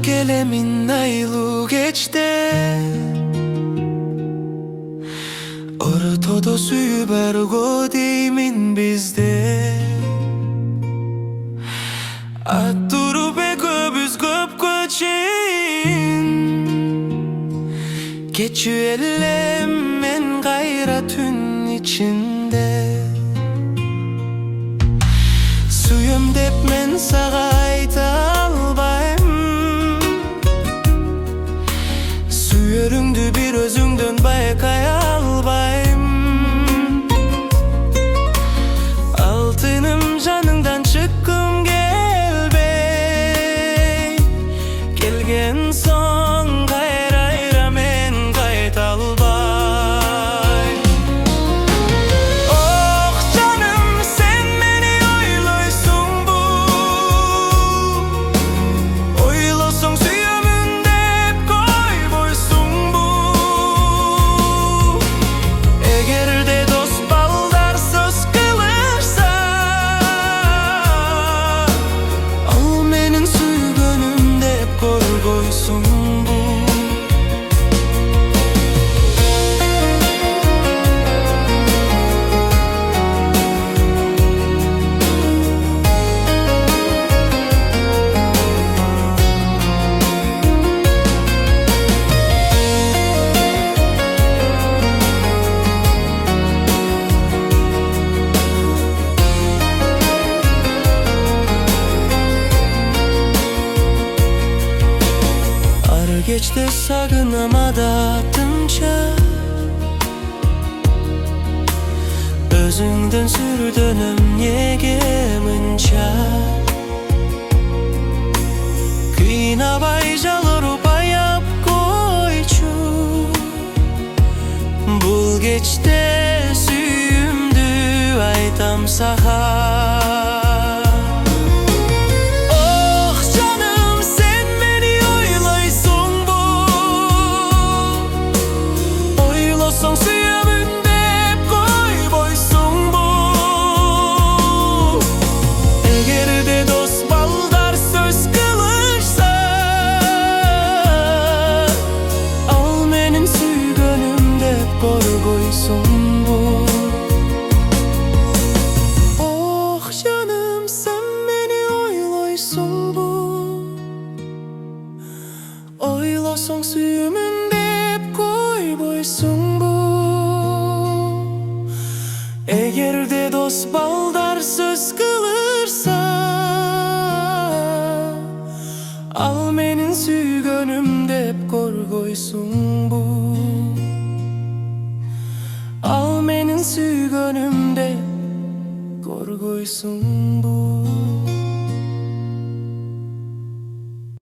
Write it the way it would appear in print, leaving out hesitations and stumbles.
kelemin aylu geçte Ortada suyu bergo deymin bizde Atturu be göbüz göp göçin Geçü ellem en gayratün içinde Suyum dep men sağa ayta albayım Suyörüngdü bir özüngdön baykay albayım Altınım canыңdan çıkkım gel bey Gelgen son gayrayra men gayt albayım Geçte sagınamadatımça Özüngdön sürdönüm yegemınça Kıynabay jalır bayap koyçu Bul geçte süyümdü aytam saha Oh canım sen beni oylaysun bu Oylasang suyumunda hep koy boysun bu Eğer de dost baldar söz kılırsa Al menin süygönümde hep korgoysun bu Al menin süygönümde korgoysun bu